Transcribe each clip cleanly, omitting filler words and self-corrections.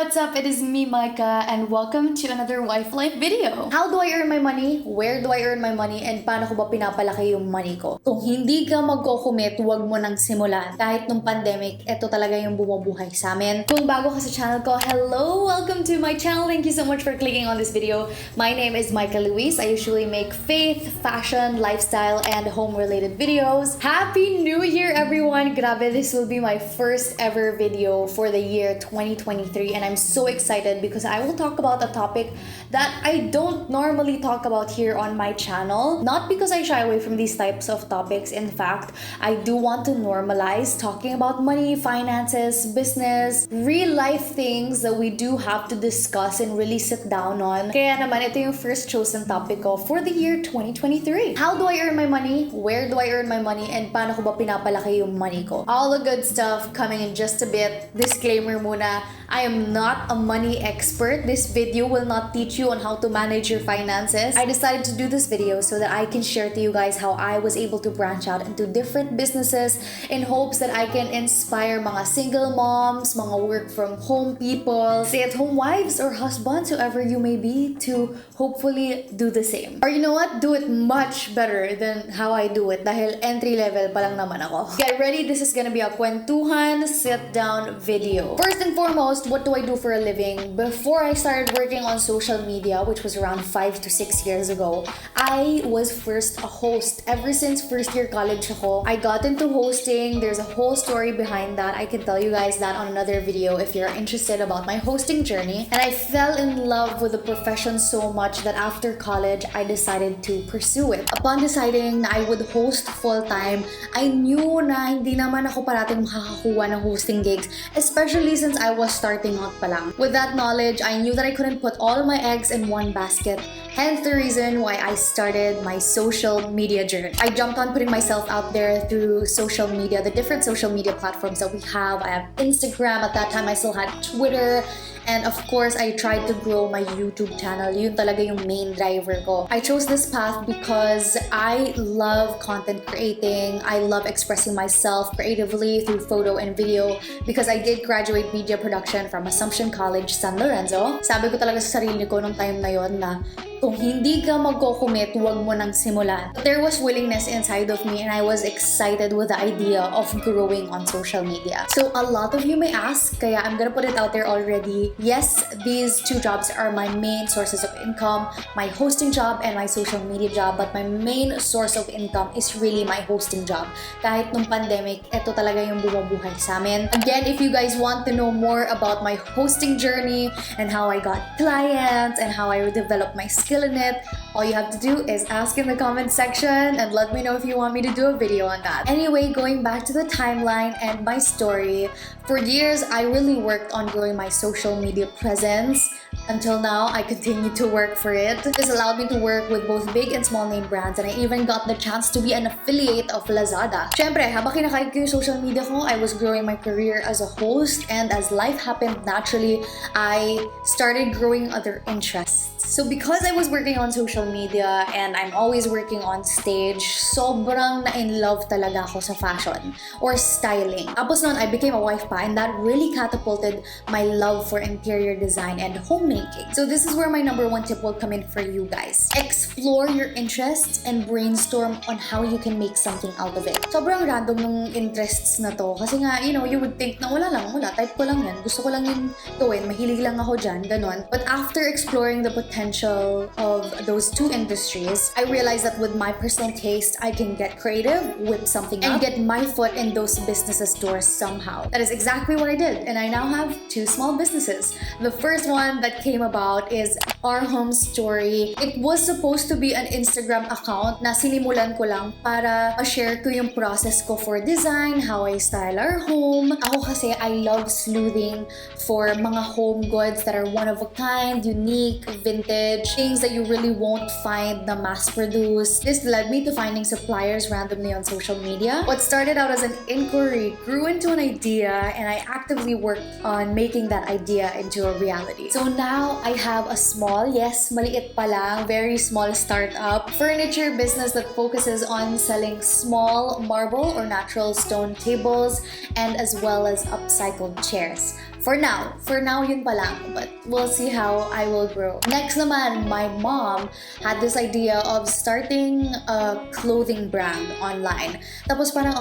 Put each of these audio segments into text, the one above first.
what's up? It is me, Micah, and welcome to another Wife Life video. How do I earn my money? Where do I earn my money? And paano ko ba pinapalaki yung money ko? Kung hindi ka magko-commit, huwag mo nang simulan. Kahit nung pandemic, ito talaga yung bumubuhay sa amin. Kung bago ka sa channel ko, hello! Welcome to my channel. Thank you so much for clicking on this video. My name is Micah Louisse. I usually make faith, fashion, lifestyle, and home-related videos. Happy New Year, everyone! Grabe, this will be my first ever video for the year 2023, and I'm so excited because I will talk about a topic that I don't normally talk about here on my channel. Not because I shy away from these types of topics. In fact, I do want to normalize talking about money, finances, business, real life things that we do have to discuss and really sit down on. Kaya naman, ito yung first chosen topic ko for the year 2023. How do I earn my money? Where do I earn my money? And paano ko ba pinapalaki yung money ko? All the good stuff coming in just a bit. Disclaimer muna, I am not a money expert. This video will not teach you on how to manage your finances. I decided to do this video so that I can share to you guys how I was able to branch out into different businesses in hopes that I can inspire mga single moms, mga work from home people, stay-at-home wives or husbands, whoever you may be, to hopefully do the same. Or you know what? Do it much better than how I do it dahil entry level pa lang naman ako. Get ready, this is gonna be a kwentuhan sit-down video. First and foremost, what do I do for a living? Before I started working on social media, which was around 5 to 6 years ago, I was first a host. Ever since first year college ako, I got into hosting. There's a whole story behind that. I can tell you guys that on another video if you're interested about my hosting journey. And I fell in love with the profession so much that after college, I decided to pursue it. Upon deciding na I would host full-time, I knew na hindi naman ako parating makakakuha ng hosting gigs, especially since I was starting out pa lang. With that knowledge, I knew that I couldn't put all my eggs in one basket. Hence the reason why I started my social media journey. I jumped on putting myself out there through social media, the different social media platforms that we have. I have Instagram. At that time, I still had Twitter. And of course, I tried to grow my YouTube channel. Yun talaga yung main driver ko. I chose this path because I love content creating. I love expressing myself creatively through photo and video because I did graduate media production from Assumption College, San Lorenzo. Sabi ko talaga sa sarili ko nung time na yon na kung hindi ka magko-commit, huwag mo nang simulan. But there was willingness inside of me and I was excited with the idea of growing on social media. So a lot of you may ask, kaya I'm gonna put it out there already. Yes, these two jobs are my main sources of income, my hosting job and my social media job, but my main source of income is really my hosting job. Kahit nung pandemic, ito talaga yung bumubuhay sa amin. Again, if you guys want to know more about my hosting journey and how I got clients and how I developed my skill in it, all you have to do is ask in the comment section and let me know if you want me to do a video on that. Anyway, going back to the timeline and my story, for years I really worked on growing my social media presence. Until now, I continue to work for it. This allowed me to work with both big and small name brands, and I even got the chance to be an affiliate of Lazada. Syempre, habang kinakain ko yung social media ko, I was growing my career as a host, and as life happened naturally, I started growing other interests. So because I was working on social media and I'm always working on stage, sobrang na-in-love talaga ako sa fashion or styling. Tapos noon, I became a wife pa, and that really catapulted my love for interior design and homemaking. So this is where my number one tip will come in for you guys. Explore your interests and brainstorm on how you can make something out of it. Sobrang random ng interests na to. Kasi nga, you know, you would think na wala, type ko lang yan. Gusto ko lang yun gawin, mahilig lang ako dyan, ganon. But after exploring the potential of those two industries, I realized that with my personal taste, I can get creative, whip something up, and get my foot in those businesses' doors somehow. That is exactly what I did, and I now have two small businesses. The first one that came about is Our Home Story. It was supposed to be an Instagram account na sinimulan ko lang para ma-share ko yung process ko for design, how I style our home. Ako kasi I love sleuthing for mga home goods that are one of a kind, unique, vintage, things that you really won't find na mass-produced. This led me to finding suppliers randomly on social media. What started out as an inquiry grew into an idea, and I actively worked on making that idea into a reality. So now I have a small, yes, maliit pa lang, very small startup furniture business that focuses on selling small marble or natural stone tables and as well as upcycled chairs. For now, yun pa lang. But we'll see how I will grow. Next naman, my mom had this idea of starting a clothing brand online. Tapos parang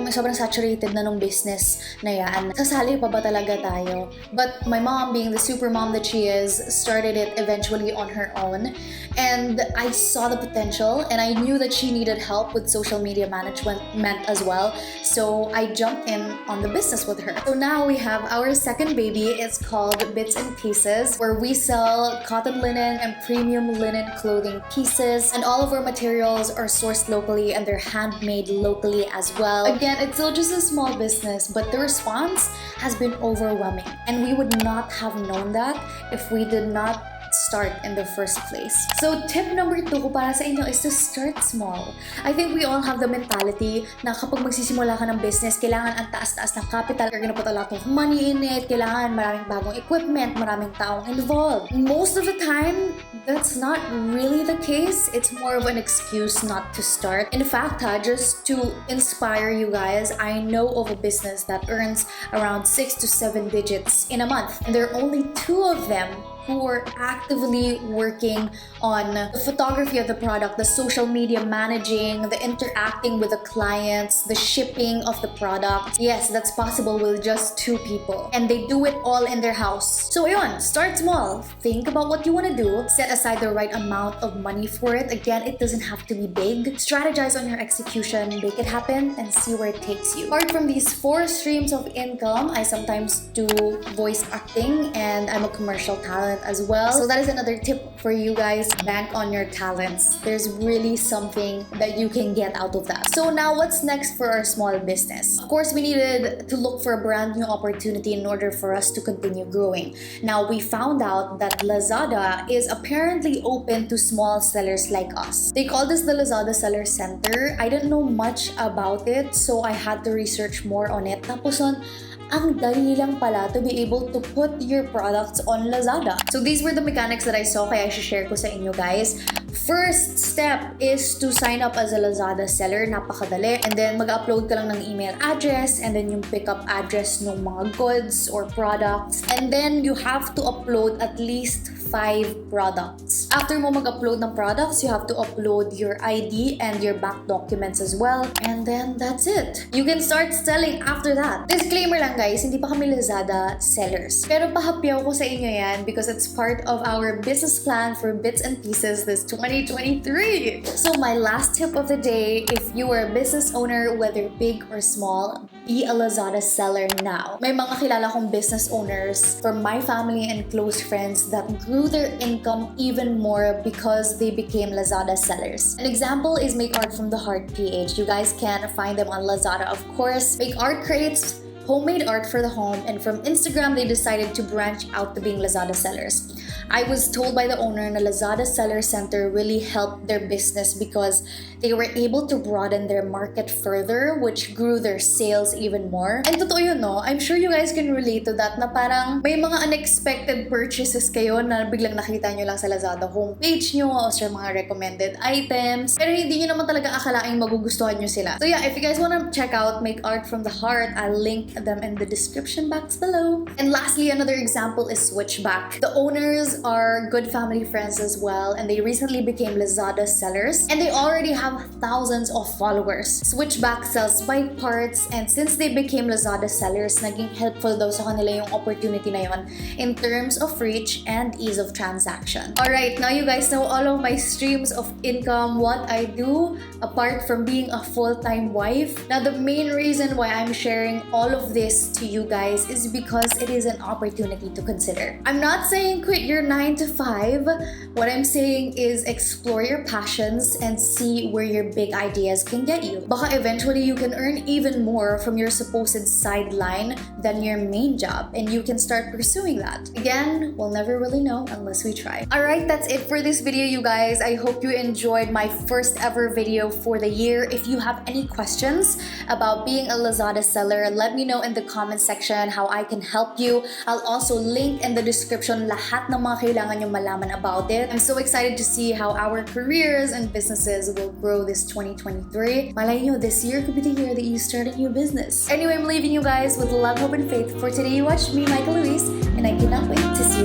sobrang saturated na nung business na yan. Sasali pa ba talaga tayo? But my mom, being the super mom that she is, started it eventually on her own. And I saw the potential, and I knew that she needed help with social media management as well. So I jumped in on the business with her. So now we have our second baby. It's called Bits and Pieces, where we sell cotton linen and premium linen clothing pieces. And all of our materials are sourced locally and they're handmade locally as well. Again, it's still just a small business, but the response has been overwhelming. And we would not have known that if we did not start in the first place. So tip number 2 ko para sa inyo is to start small. I think we all have the mentality na kapag magsisimula ka ng business, kailangan ang taas-taas ng capital. You're gonna put a lot of money in it. Kailangan maraming bagong equipment, maraming taong involved. Most of the time, that's not really the case. It's more of an excuse not to start. In fact, just to inspire you guys, I know of a business that earns around 6 to 7 digits in a month. And there are only 2 of them who are actively working on the photography of the product, the social media managing, the interacting with the clients, the shipping of the product. Yes, that's possible with just 2 people. And they do it all in their house. So ayun, start small. Think about what you want to do. Set aside the right amount of money for it. Again, it doesn't have to be big. Strategize on your execution, make it happen, and see where it takes you. Apart from these 4 streams of income, I sometimes do voice acting and I'm a commercial talent as well. So that is another tip for you guys. Bank on your talents. There's really something that you can get out of that. So now what's next for our small business? Of course, we needed to look for a brand new opportunity in order for us to continue growing. Now we found out that Lazada is apparently open to small sellers like us. They call this the Lazada Seller Center. I didn't know much about it, so I had to research more on it. Tapos ang dali lang pala to be able to put your products on Lazada. So these were the mechanics that I saw, kaya i-share ko sa inyo guys. First step is to sign up as a Lazada seller. Napakadali. And then mag-upload ka lang ng email address and then yung pickup address ng mga goods or products. And then you have to upload at least 5 products. After mo mag-upload ng products, you have to upload your ID and your bank documents as well. And then that's it. You can start selling after that. Disclaimer lang guys, hindi pa kami Lazada sellers. Pero pahapyaw ko sa inyo yan because it's part of our business plan for Bits and Pieces this 2023. So my last tip of the day, if you are a business owner, whether big or small, be a Lazada seller now. May mga kilala kong business owners from my family and close friends that grew their income even more because they became Lazada sellers. An example is Make Art from the Heart PH. You guys can find them on Lazada, of course. Make Art creates homemade art for the home, and from Instagram they decided to branch out to being Lazada sellers. I was told by the owner na Lazada Seller Center really helped their business because they were able to broaden their market further, which grew their sales even more. And totoo yun, no? I'm sure you guys can relate to that na parang may mga unexpected purchases kayo na biglang nakita nyo lang sa Lazada homepage nyo o sa mga recommended items. Pero hindi nyo naman talaga akalaing magugustuhan nyo sila. So yeah, if you guys wanna check out Make Art from the Heart, I'll link them in the description box below. And lastly, another example is Switchback. The owners are good family friends as well, and they recently became Lazada sellers, and they already have thousands of followers. Switchback sells bike parts, and since they became Lazada sellers, naging helpful daw sa kanila yung opportunity na yon in terms of reach and ease of transaction. Alright, now you guys know all of my streams of income, what I do apart from being a full-time wife. Now the main reason why I'm sharing all of this to you guys is because it is an opportunity to consider. I'm not saying quit your 9 to 5. What I'm saying is explore your passions and see where your big ideas can get you. Baka eventually you can earn even more from your supposed sideline than your main job, and you can start pursuing that. Again, we'll never really know unless we try. Alright, that's it for this video, you guys. I hope you enjoyed my first ever video for the year. If you have any questions about being a Lazada seller, let me know know in the comment section how I can help you. I'll also link in the description lahat ng mga kailangan nyo malaman about it. I'm so excited to see how our careers and businesses will grow this 2023. Malay nyo, this year could be the year that you start a new business. Anyway, I'm leaving you guys with love, hope, and faith. For today, you watched me, Micah, Louisse, and I cannot wait to see you